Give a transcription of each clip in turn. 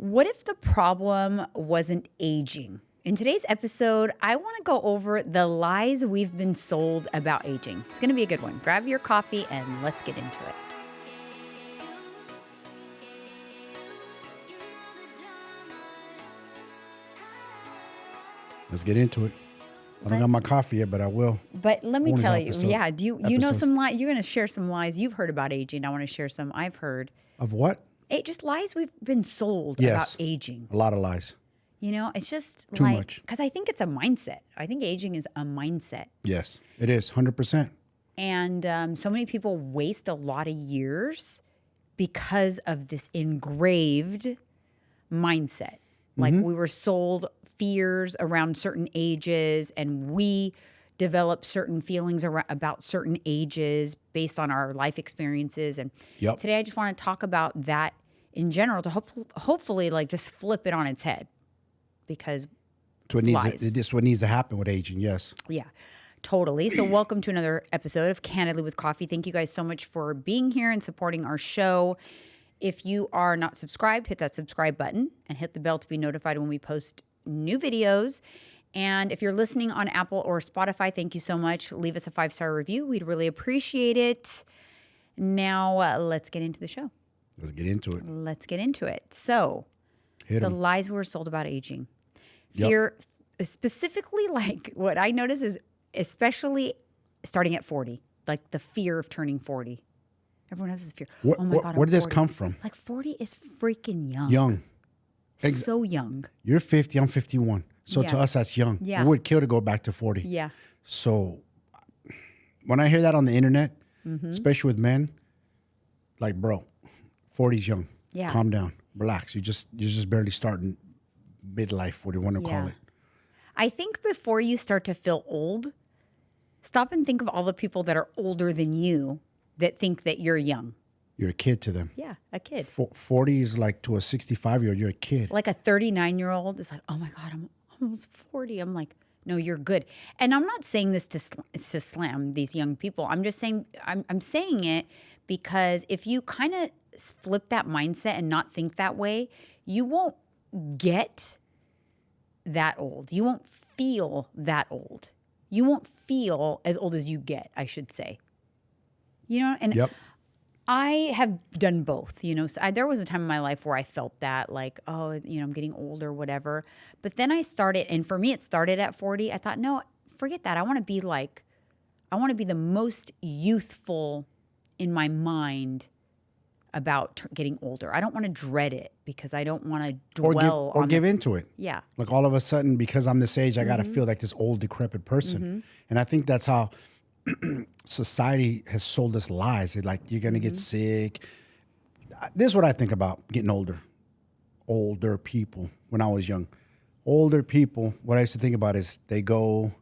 What if the problem wasn't aging? In today's episode, I want to go over the lies we've been sold about aging. It's going to be a good one. Grab your coffee and let's get into it. Let's get into it. I don't got my coffee yet, but I will. But let me tell you, episode. do you know some lies? You're going to share some lies you've heard about aging. I want to share some I've heard. Of what? Just lies we've been sold Yes. about aging. A lot of lies. You know, it's just Too much. Because I think it's a mindset. I think aging is a mindset. Yes, it is. 100%. And so many people waste a lot of years because of this engraved mindset. Like we were sold fears around certain ages, and we develop certain feelings about certain ages based on our life experiences. And Yep. today I just want to talk about that in general to hopefully like just flip it on its head, because This lies. is what needs to happen with aging, yes. Yeah, totally. So welcome to another episode of Candidly with Coffee. Thank you guys so much for being here and supporting our show. If you are not subscribed, hit that subscribe button and hit the bell to be notified when we post new videos. And if you're listening on Apple or Spotify, thank you so much. Leave us a 5-star review. We'd really appreciate it. Now, let's get into the show. Let's get into it. Let's get into it. So, Hit the 'em. lies we were sold about aging. Yep. Fear, specifically, like what I notice is especially starting at 40, like the fear of turning 40. Everyone has this fear. What- oh my what- God, where I'm did this 40. come from? Like 40 is freaking young. Young. So young. You're 50, I'm 51. So to Yeah. us, that's young. Yeah. We would kill to go back to 40. Yeah. So when I hear that on the internet, Mm-hmm. especially with men, like, bro, 40's young. Yeah. Calm down. Relax. You're just barely starting midlife, what do you want to call Yeah. it. I think before you start to feel old, stop and think of all the people that are older than you that think that you're young. You're a kid to them. Yeah, a kid. 40 is like to a 65-year-old, you're a kid. Like a 39-year-old is like, oh my God, I'm almost 40. I'm like, no, you're good. And I'm not saying this to slam these young people. I'm just saying, I'm saying it because if you kind of flip that mindset and not think that way, you won't get that old. You won't feel that old. You won't feel as old as you get, I should say. You know, and Yep. I have done both, you know. So there was a time in my life where I felt that, like, oh, you know, I'm getting older, whatever. But then I started, and for me, it started at 40. I thought, no, forget that. I want to be the most youthful in my mind about getting older. I don't want to dread it because I don't want to dwell or on give into it. Yeah. Like all of a sudden, because I'm this age, I got to feel like this old, decrepit person. And I think that's how society has sold us lies. They're like, you're going to get sick. This is what I think about getting older. Older people, when I was young. Older people, what I used to think about is they go,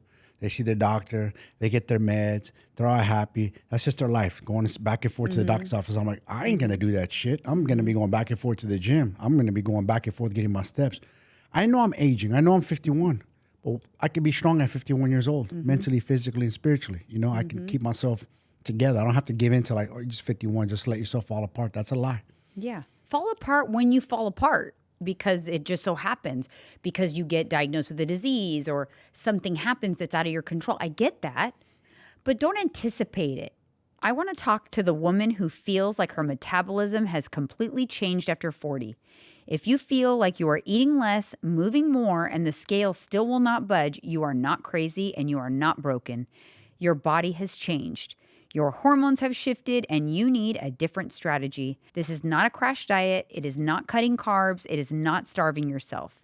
they see their doctor, they get their meds, they're all happy. That's just their life, going back and forth to the doctor's office. I'm like, I ain't going to do that shit. I'm going to be going back and forth to the gym. I'm going to be going back and forth getting my steps. I know I'm aging. I know I'm 51. But I could be strong at 51 years old, mentally, physically, and spiritually. You know, I can keep myself together. I don't have to give in to like, oh, you're just 51, just let yourself fall apart. That's a lie. Yeah. Fall apart when you fall apart because it just so happens, because you get diagnosed with a disease or something happens that's out of your control. I get that, but don't anticipate it. I want to talk to the woman who feels like her metabolism has completely changed after 40. If you feel like you are eating less, moving more, and the scale still will not budge, you are not crazy and you are not broken. Your body has changed. Your hormones have shifted and you need a different strategy. This is not a crash diet. It is not cutting carbs. It is not starving yourself.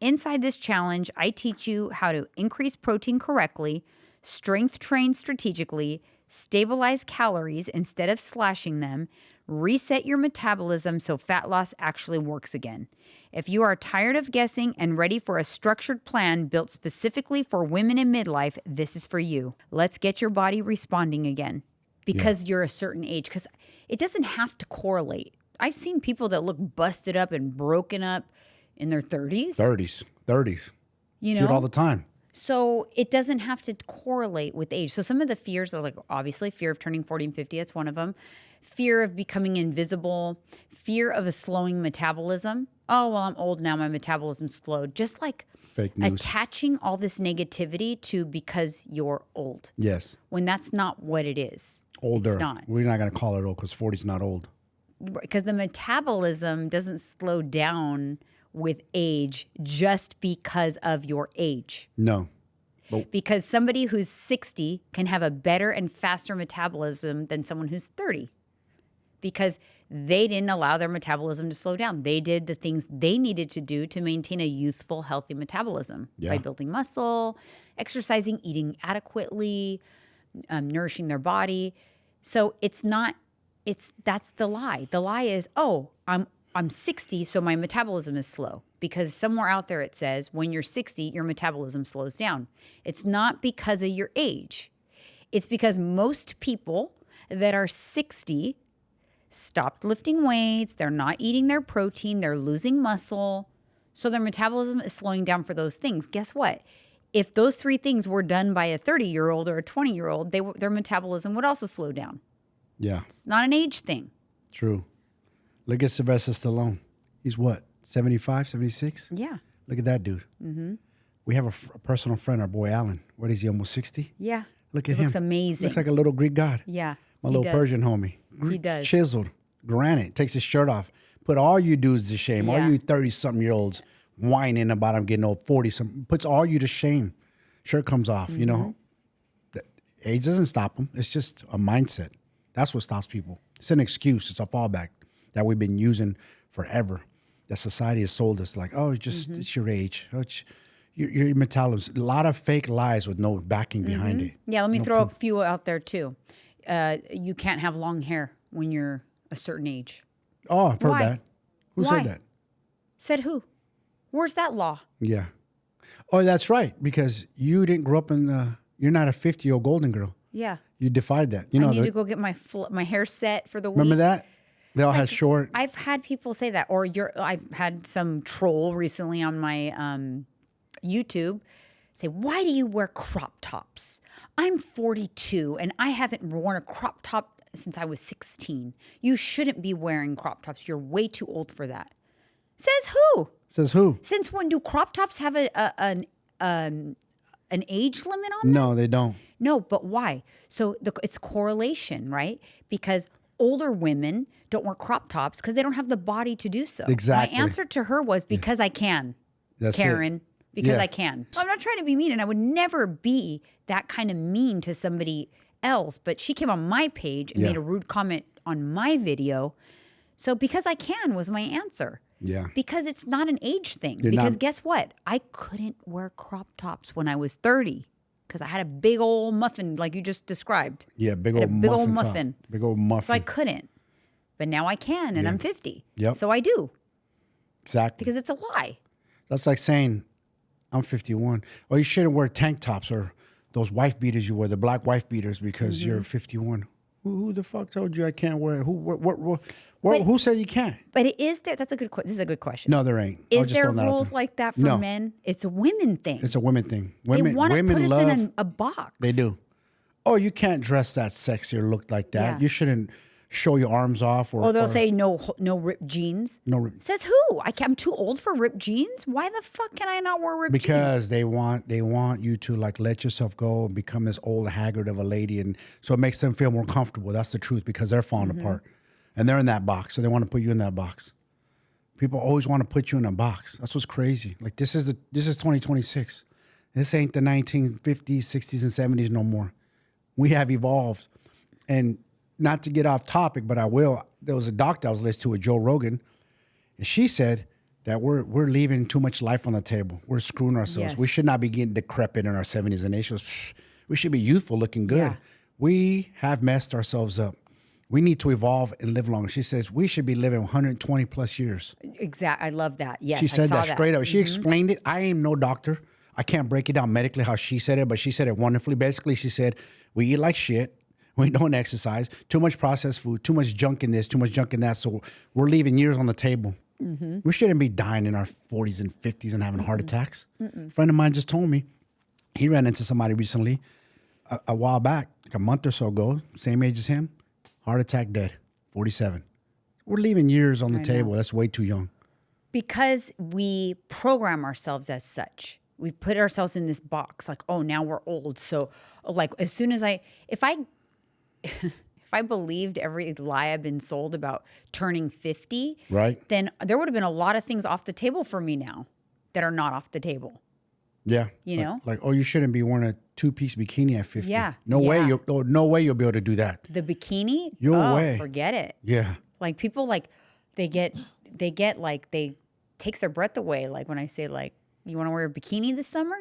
Inside this challenge, I teach you how to increase protein correctly, strength train strategically, stabilize calories instead of slashing them, reset your metabolism so fat loss actually works again. If you are tired of guessing and ready for a structured plan built specifically for women in midlife, this is for you. Let's get your body responding again because you're a certain age. Because it doesn't have to correlate. I've seen people that look busted up and broken up in their 30s. 30s. You See it know? all the time. So it doesn't have to correlate with age. So some of the fears are like, obviously, fear of turning 40 and 50. That's one of them. fear of becoming invisible, fear of a slowing metabolism. Oh, well, I'm old now, my metabolism's slowed. Just like Fake news. attaching all this negativity to because you're old. Yes. When that's not what it is. Older. It's not. We're not going to call it old because 40 is not old. Because the metabolism doesn't slow down with age just because of your age. No. Because somebody who's 60 can have a better and faster metabolism than someone who's 30. Because they didn't allow their metabolism to slow down. They did the things they needed to do to maintain a youthful, healthy metabolism by building muscle, exercising, eating adequately, nourishing their body. So that's the lie. The lie is, oh, I'm 60, so my metabolism is slow. Because somewhere out there it says, when you're 60, your metabolism slows down. It's not because of your age. It's because most people that are 60 stopped lifting weights, they're not eating their protein, they're losing muscle, so their metabolism is slowing down for those things. Guess what? If those three things were done by a 30-year-old or a 20-year-old, their metabolism would also slow down. Yeah. It's not an age thing. True. Look at Sylvester Stallone. He's what, 75, 76? Yeah. Look at that dude. Mm-hmm. We have a personal friend, our boy Alan. What is he, almost 60? Yeah. Look at He him. looks amazing. Looks like a little Greek god. Yeah. My little Persian homie. He does. Chiseled, granite, takes his shirt off. Put all you dudes to shame. All Yeah. you 30-something-year-olds whining about I'm getting old, 40-something. Puts all you to shame. Shirt comes off, you know. Age doesn't stop them. It's just a mindset. That's what stops people. It's an excuse. It's a fallback that we've been using forever. That society has sold us like, oh, it's your age. Oh, it's your metabolism. A lot of fake lies with no backing behind it. Yeah, let me throw a few out there too. You can't have long hair when you're a certain age. Oh, I've heard Why? that. Who Why? said that? Said who? Where's that law? Yeah. Oh, that's right. Because you didn't grow up you're not a 50-year-old golden girl. Yeah. You defied that. You I know, need to go get my hair set for the week. remember that? They all had short. I've had people say that, or I've had some troll recently on my YouTube say, "Why do you wear crop tops? I'm 42 and I haven't worn a crop top since I was 16. You shouldn't be wearing crop tops. You're way too old for that." Says who? Says who? Since when do crop tops have an age limit on them? No, they don't. No, but why? So it's correlation, right? Because older women don't wear crop tops because they don't have the body to do so. Exactly. My answer to her was because I can, That's Karen. it. Because Yeah. I can. I'm not trying to be mean, and I would never be that kind of mean to somebody else. But she came on my page and Yeah. made a rude comment on my video. So because I can was my answer. Yeah. Because it's not an age thing. You're because not- guess what? I couldn't wear crop tops when I was 30 because I had a big old muffin like you just described. Yeah, big I had old a big old muffin. top. muffin. Big old muffin. So I couldn't. But now I can, and I'm 50. Yep. So I do Exactly. because it's a lie. That's like saying, I'm 51. Oh, you shouldn't wear tank tops or those wife beaters you wear, the black wife beaters, because Mm-hmm. you're 51. Who the fuck told you I can't wear it? Who said you can't? But it is there. That's a good. This is a good question. No, there ain't. Is there rules like that for No. men? It's a women thing. It's a women thing. They Women, want to women put us love. in a box. They do. Oh, you can't dress that sexy or look like that. Yeah. You shouldn't show your arms off. Or Or they'll or say no ripped jeans. no rib- Says who? I'm too old for ripped jeans. Why the fuck can I not wear ripped jeans? because they want you to like let yourself go and become this old haggard of a lady, and so it makes them feel more comfortable. That's the truth, because they're falling Mm-hmm. apart, and they're in that box, so they want to put you in that box. People always want to put you in a box. That's what's crazy. Like this is 2026. This ain't the 1950s, 60s, and 70s no more. We have evolved, and not to get off topic, but I will. There was a doctor I was listening to, with Joe Rogan, and she said that we're leaving too much life on the table. We're screwing ourselves. Yes. We should not be getting decrepit in our 70s and 80s. We should be youthful, looking good. Yeah. We have messed ourselves up. We need to evolve and live longer. She says we should be living 120 plus years. Exactly. I love that. Yes, She I said saw that straight up. She Mhm. explained it. I am no doctor. I can't break it down medically how she said it, but she said it wonderfully. Basically, she said, we eat like shit. We don't exercise. Too much processed food. Too much junk in this. Too much junk in that. So we're leaving years on the table. Mm-hmm. We shouldn't be dying in our 40s and 50s and having heart attacks. A friend of mine just told me he ran into somebody recently a while back, like a month or so ago, same age as him, heart attack, dead. 47. We're leaving years on the table. That's way too young. Because we program ourselves as such. We put ourselves in this box like, oh, now we're old. So like as soon as if I believed every lie I've been sold about turning 50, right, then there would have been a lot of things off the table for me now that are not off the table. Yeah. You know? Like, oh, you shouldn't be wearing a 2-piece bikini at 50. Yeah. No way you'll be able to do that. The bikini? No way. Forget it. Yeah. Like people like they get like they takes their breath away. Like when I say like, you want to wear a bikini this summer?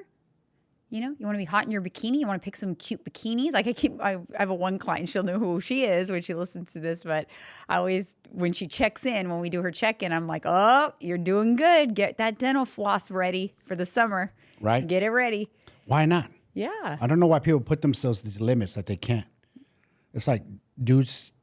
You know, you want to be hot in your bikini? You want to pick some cute bikinis? Like I have a one client, she'll know who she is when she listens to this, but I always, when she checks in, when we do her check-in, I'm like, oh, you're doing good. Get that dental floss ready for the summer. Right. Get it ready. Why not? Yeah. I don't know why people put themselves these limits that they can't. It's like dudes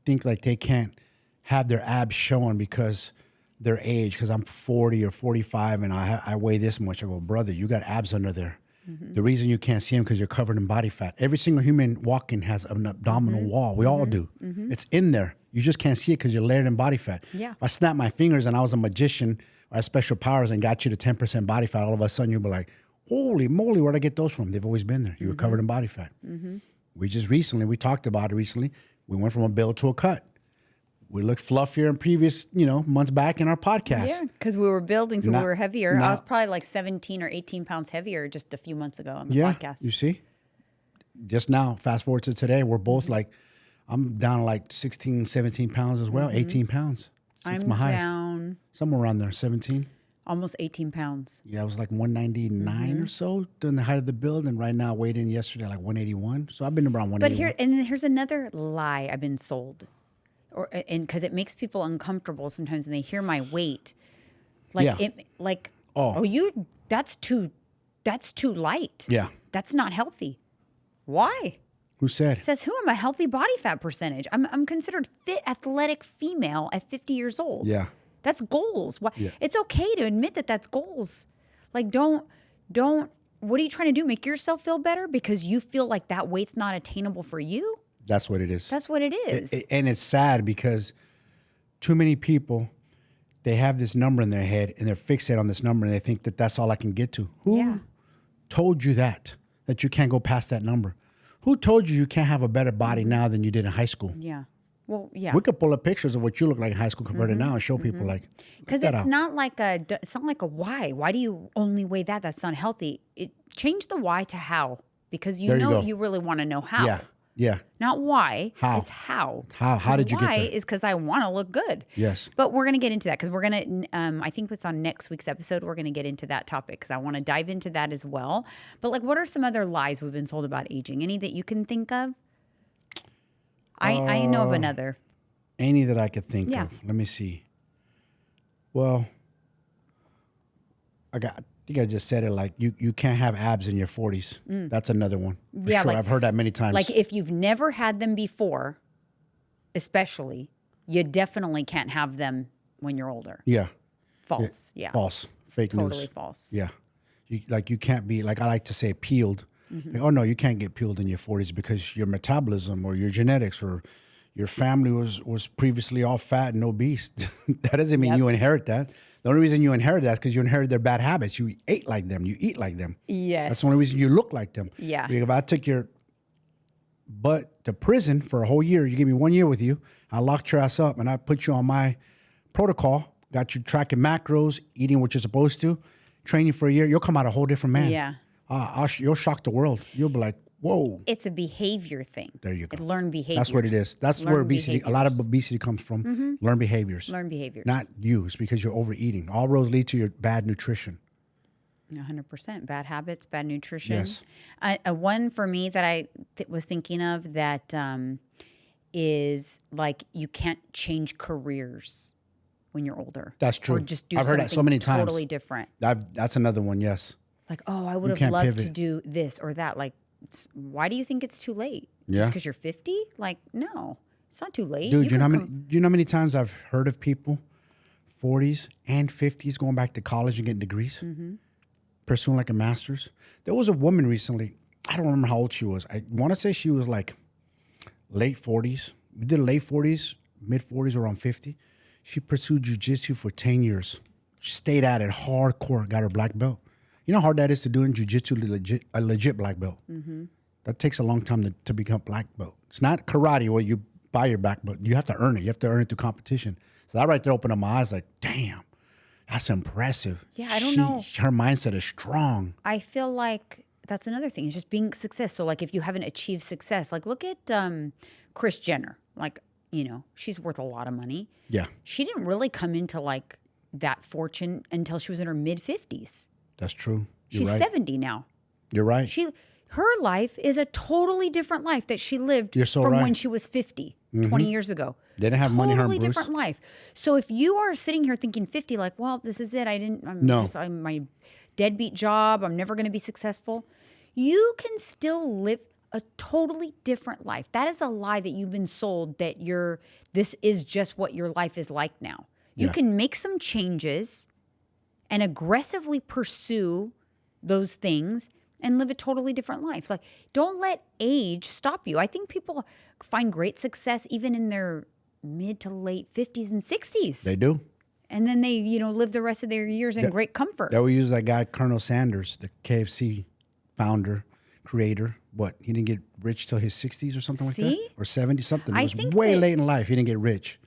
think like they can't have their abs shown because their age, because I'm 40 or 45 and I weigh this much. I go, brother, you got abs under there. Mm-hmm. The reason you can't see them because you're covered in body fat. Every single human walking has an abdominal wall. We all do. Mm-hmm. It's in there. You just can't see it because you're layered in body fat. Yeah. If I snap my fingers and I was a magician or had special powers and got you to 10% body fat, all of a sudden you'll be like, holy moly, where'd I get those from? They've always been there. You were covered in body fat. Mm-hmm. We talked about it recently. We went from a build to a cut. We looked fluffier in previous, months back in our podcast. Yeah, because we were building, so we were heavier. I was probably like 17 or 18 pounds heavier just a few months ago on the podcast. You see? Just now, fast forward to today, we're both like, I'm down like 16, 17 pounds as well, 18 pounds. So I'm my highest. down Somewhere around there, 17. almost 18 pounds. Yeah, I was like 199 or so during the height of the build, and right now I weighed in yesterday like 181. So I've been around 181. But here's another lie I've been sold. Because it makes people uncomfortable sometimes when they hear my weight, that's too light. Yeah. That's not healthy. Why? Who said? It says who? I'm a healthy body fat percentage. I'm considered fit, athletic female at 50 years old. Yeah. That's goals. Yeah. It's okay to admit that that's goals. Like don't. What are you trying to do? Make yourself feel better because you feel like that weight's not attainable for you? That's what it is. That's what it is. And it's sad because too many people, they have this number in their head and they're fixated on this number and they think that that's all I can get to. Who told you that you can't go past that number? Who told you can't have a better body now than you did in high school? Yeah. Well, yeah. We could pull up pictures of what you look like in high school compared to now and show people like, because it's not like a why. Why do you only weigh that? That's not healthy. Change the why to how, because you really want to know how. Yeah. Yeah. Not why. How? It's how. How did you get there? Why is because I want to look good. Yes. But we're going to get into that because we're going to, I think it's on next week's episode, we're going to get into that topic because I want to dive into that as well. But like, what are some other lies we've been told about aging? Any that you can think of? I know of another. Any that I could think of. Let me see. Well, I think I just said it, like you can't have abs in your 40s. That's another one. For sure. I've heard that many times. Like if you've never had them before, especially, you definitely can't have them when you're older. Yeah. False. Yeah. False. Fake news. Totally false. Yeah. You can't be, like I like to say, peeled. Like, oh, no, you can't get peeled in your 40s because your metabolism or your genetics or your family was previously all fat and obese. That doesn't mean you inherit that. The only reason you inherit that is because you inherited their bad habits. You ate like them. You eat like them. Yes. That's the only reason you look like them. Yeah. If I took your butt to prison for a whole year, you give me 1 year with you, I locked your ass up and I put you on my protocol, got you tracking macros, eating what you're supposed to, train you for a year, you'll come out a whole different man. Yeah. You'll shock the world. You'll be like, whoa. It's a behavior thing. There you go. Learn behaviors. That's what it is. That's where obesity, a lot of obesity comes from. Learn behaviors. Learn behaviors. Not you. It's because you're overeating. All roads lead to your bad nutrition. 100%. Bad habits, bad nutrition. Yes. One for me that I was thinking of that is like you can't change careers when you're older. That's true. Or just do I've heard that so many times. Totally different. That's another one, yes. Like, oh, I would have loved to do this or that. Like, why do you think it's too late? Yeah. Just because you're 50? Like, no, it's not too late. Dude, do you know how many times I've heard of people, 40s and 50s, going back to college and getting degrees, pursuing like a master's? There was a woman recently, I don't remember how old she was. I want to say she was like late 40s. We did late 40s, mid-40s, around 50. She pursued jiu-jitsu for 10 years. She stayed at it hardcore, got her black belt. You know how hard that is to do in jiu-jitsu, a legit black belt? Mm-hmm. That takes a long time to become black belt. It's not karate where you buy your black belt. You have to earn it. You have to earn it through competition. So that right there opened up my eyes like, damn, that's impressive. Yeah, I don't know. Her mindset is strong. I feel like that's another thing. It's just being success. So like if you haven't achieved success, like look at Kris Jenner. Like, you know, she's worth a lot of money. Yeah. She didn't really come into like that fortune until she was in her mid-50s. That's true. She's right. 70 now. You're right. Her life is a totally different life that she lived from when she was 50, 20 years ago. They didn't have money, her and Bruce. Totally different life. So if you are sitting here thinking 50, like, well, this is it. I'm my deadbeat job. I'm never going to be successful. You can still live a totally different life. That is a lie that you've been sold that this is just what your life is like now. You can make some changes and aggressively pursue those things and live a totally different life. Like, don't let age stop you. I think people find great success even in their mid to late 50s and 60s. They do. And then they, live the rest of their years in great comfort. That we use that guy, Colonel Sanders, the KFC founder, creator. What? He didn't get rich till his 60s or something like that? Or 70 something. It was way late in life. He didn't get rich.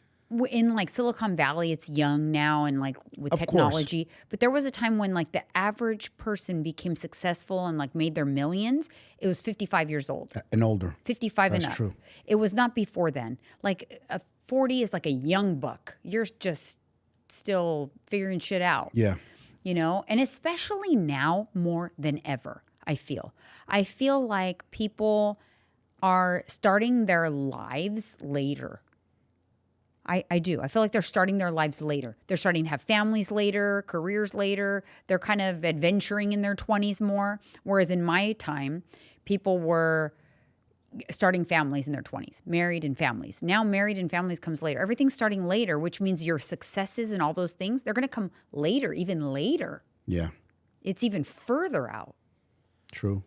In like Silicon Valley, it's young now and like with technology. But there was a time when like the average person became successful and like made their millions. It was 55 years old. And older. 55 and up. That's true. It was not before then. Like 40 is like a young buck. You're just still figuring shit out. Yeah. And especially now more than ever, I feel. I feel like people are starting their lives later. I do. I feel like they're starting their lives later. They're starting to have families later, careers later. They're kind of adventuring in their 20s more. Whereas in my time, people were starting families in their 20s, married and families. Now married and families comes later. Everything's starting later, which means your successes and all those things, they're going to come later, even later. Yeah. It's even further out. True.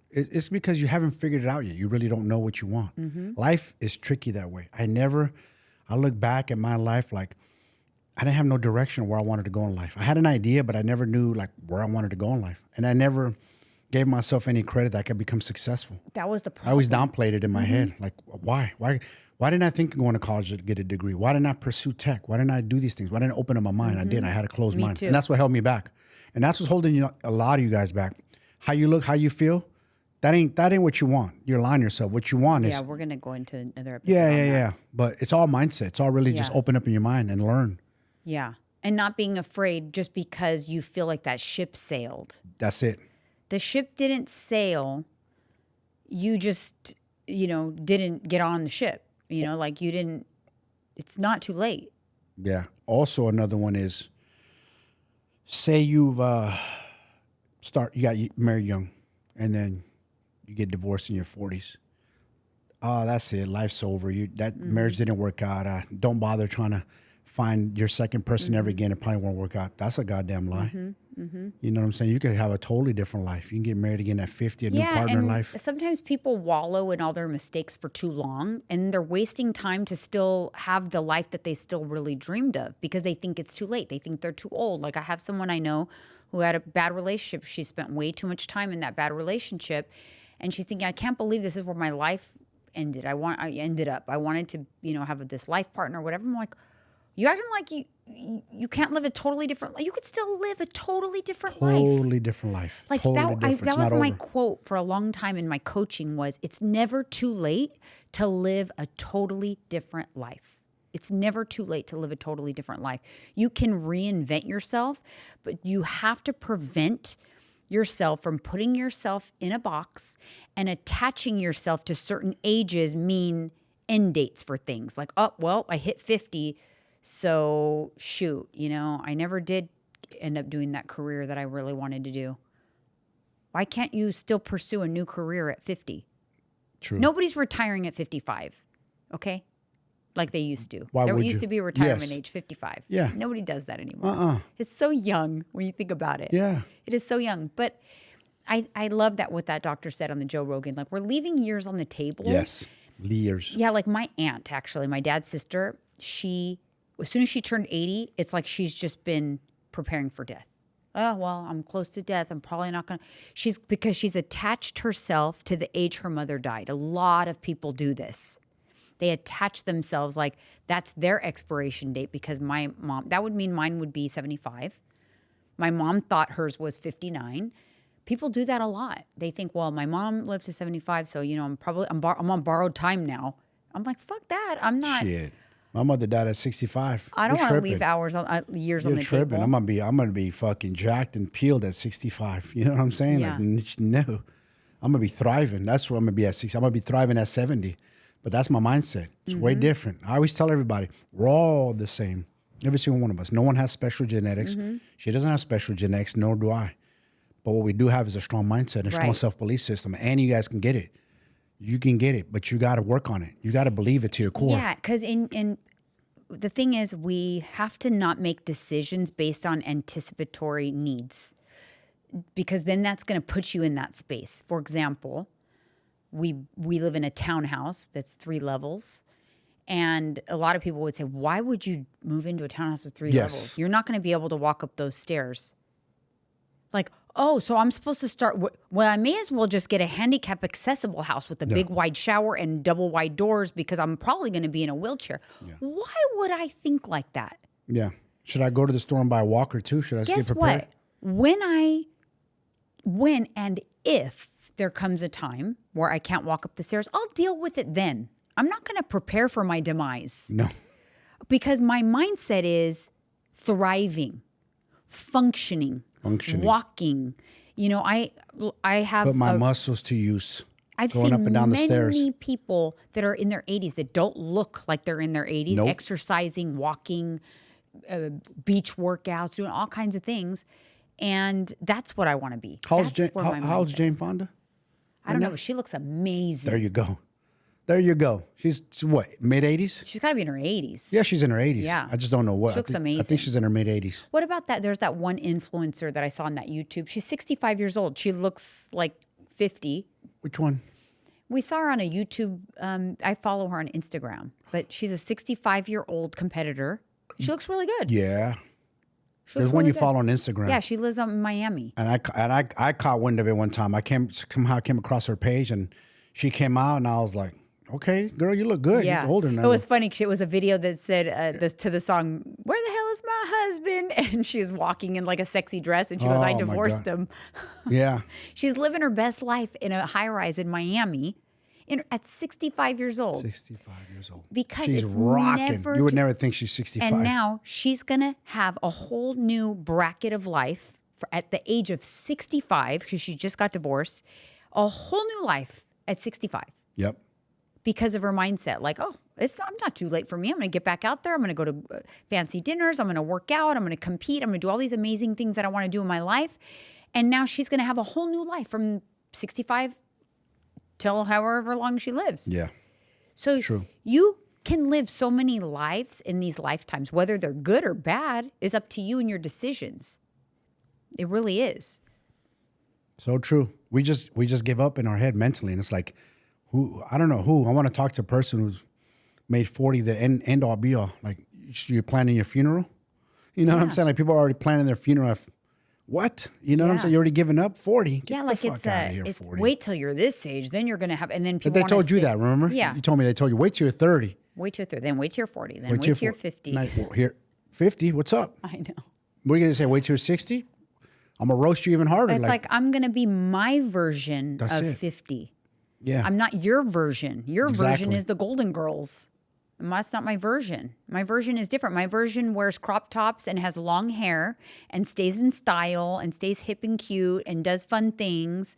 It's because you haven't figured it out yet. You really don't know what you want. Mm-hmm. Life is tricky that way. I look back at my life like I didn't have no direction where I wanted to go in life. I had an idea, but I never knew like where I wanted to go in life. And I never gave myself any credit that I could become successful. That was the problem. I always downplayed it in my head. Like, why? Why didn't I think of going to college to get a degree? Why didn't I pursue tech? Why didn't I do these things? Why didn't I open up my mind? I didn't. I had a closed mind. Too. And that's what held me back. And that's what's holding a lot of you guys back. How you look, how you feel, that ain't what you want. You're lying to yourself. What you want is... Yeah, we're going to go into another episode Yeah. But it's all mindset. It's all really just open up in your mind and learn. Yeah. And not being afraid just because you feel like that ship sailed. That's it. The ship didn't sail. You just, didn't get on the ship. Like you didn't... It's not too late. Yeah. Also, another one is, say you've... you got married young, and then you get divorced in your 40s. Oh, that's it. Life's over. Marriage didn't work out. Don't bother trying to find your second person ever again. It probably won't work out. That's a goddamn lie. You know what I'm saying? You could have a totally different life. You can get married again at 50, a new partner in life. Sometimes people wallow in all their mistakes for too long, and they're wasting time to still have the life that they still really dreamed of because they think it's too late. They think they're too old. Like I have someone I know who had a bad relationship. She spent way too much time in that bad relationship. And she's thinking, I can't believe this is where my life ended. I ended up. I wanted to, have this life partner or whatever. I'm like, you acting like you can't live a totally different life. You could still live a totally different life. Totally different life. Like that was my quote for a long time in my coaching was, it's never too late to live a totally different life. It's never too late to live a totally different life. You can reinvent yourself, but you have to prevent yourself from putting yourself in a box and attaching yourself to certain ages mean end dates for things. Like, oh, well, I hit 50, so shoot, I never did end up doing that career that I really wanted to do. Why can't you still pursue a new career at 50? True. Nobody's retiring at 55, okay? Like they used to. Why there would used you? to be retirement age 55. Yeah. Nobody does that anymore. It's so young when you think about it. Yeah. It is so young. But I love that what that doctor said on the Joe Rogan. Like we're leaving years on the table. Yes. Years. Yeah, like my aunt, actually, my dad's sister, as soon as she turned 80, it's like she's just been preparing for death. Oh, well, I'm close to death. I'm probably not going to. Because she's attached herself to the age her mother died. A lot of people do this. They attach themselves like that's their expiration date because my mom, that would mean mine would be 75. My mom thought hers was 59. People do that a lot. They think, well, my mom lived to 75, so I'm on borrowed time now. I'm like, fuck that. I'm not. Shit. My mother died at 65. I don't You're want to tripping. leave years on You're the tripping. table. I'm gonna be fucking jacked and peeled at 65. You know what I'm saying? Yeah. Like, no. I'm gonna be thriving. That's where I'm gonna be at 60. I'm gonna be thriving at 70. But that's my mindset. It's way different. I always tell everybody, we're all the same. Every single one of us. No one has special genetics. She doesn't have special genetics, nor do I. But what we do have is a strong mindset, a strong Right. self-belief system. And you guys can get it. You can get it, but you got to work on it. You got to believe it to your core. Yeah, because the thing is, we have to not make decisions based on anticipatory needs, because then that's going to put you in that space. For example, we live in a townhouse that's 3 levels, and a lot of people would say, "Why would you move into a townhouse with 3 Yes. levels? You're not going to be able to walk up those stairs." Like, oh, so I'm supposed to start. Well, I may as well just get a handicap accessible house with a big wide shower and double wide doors because I'm probably going to be in a wheelchair. Why would I think like that? Yeah. Should I go to the store and buy a walker too? Should I just Guess get prepared? what? When and if there comes a time where I can't walk up the stairs, I'll deal with it then. I'm not going to prepare for my demise No. because my mindset is thriving, functioning. Walking. I have Put my muscles to use. I've going seen up and down the stairs. many people that are in their 80s that don't look like they're in their 80s, Nope. exercising, walking, beach workouts, doing all kinds of things. And that's what I want to be. How's That's where my how's mindset Jane is. Fonda? I don't know, but she looks amazing. There you go. There you go. She's what, mid-80s? She's got to be in her 80s. Yeah, she's in her 80s. Yeah. I just don't know what. She looks I amazing. think she's in her mid-80s. What about that? There's that one influencer that I saw on that YouTube. She's 65 years old. She looks like 50. Which one? We saw her on a YouTube. I follow her on Instagram, but she's a 65-year-old competitor. She looks really good. Yeah. She There's looks one really you good. follow on Instagram. Yeah, she lives in Miami. And I caught wind of it one time. I came across her page and she came out and I was like, okay, girl, you look good. Yeah, You're older now. it was funny. 'Cause it was a video that said this to the song, "Where the hell is my husband?" And she's walking in like a sexy dress, and she goes, Oh, "I my divorced God. him." Yeah. She's living her best life in a high rise in Miami, at 65 years old. 65 years old. Because she's it's rocking. never You would too- never think she's 65. And now she's going to have a whole new bracket of life at the age of 65, because she just got divorced, a whole new life at 65 Yep. because of her mindset. Like, oh, I'm not too late for me. I'm going to get back out there. I'm going to go to fancy dinners. I'm going to work out. I'm going to compete. I'm going to do all these amazing things that I want to do in my life. And now she's going to have a whole new life from 65 till however long she lives. Yeah. So True. you can live so many lives in these lifetimes. Whether they're good or bad is up to you and your decisions. It really is. So true. We just give up in our head mentally, and it's like, I don't know who. I want to talk to a person who's made 40 the end all be all. Like, you're planning your funeral. You know what I'm saying? Like, people are already planning their funeral. What? You know what I'm Yeah. saying? You're already giving up 40. Get Yeah, the like fuck it's out of here, it's 40. wait till you're this age, then you're gonna have, and then people. But they wanna told you sit- that, remember? Yeah. You told me they told you wait till you're 30. Wait till 30, then wait till you're 40, then wait till you're 50. Well, here, 50. What's up? I know. We're gonna say wait till you're 60. I'm gonna roast you even harder. It's like I'm gonna be my version That's of it. 50. yeah. I'm not your version. Your version Exactly. is the Golden Girls. And that's not my version. My version is different. My version wears crop tops and has long hair and stays in style and stays hip and cute and does fun things,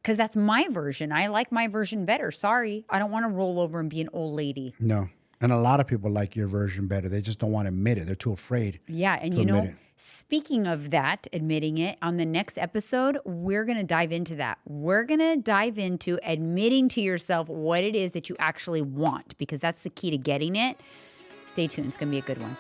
because that's my version. I like my version better. Sorry. I don't want to roll over and be an old lady. No. And a lot of people like your version better. They just don't want to admit it. They're too afraid. Yeah, and to you know, admit it. speaking of that, admitting it, on the next episode, we're going to dive into that. We're going to dive into admitting to yourself what it is that you actually want, because that's the key to getting it. Stay tuned. It's going to be a good one.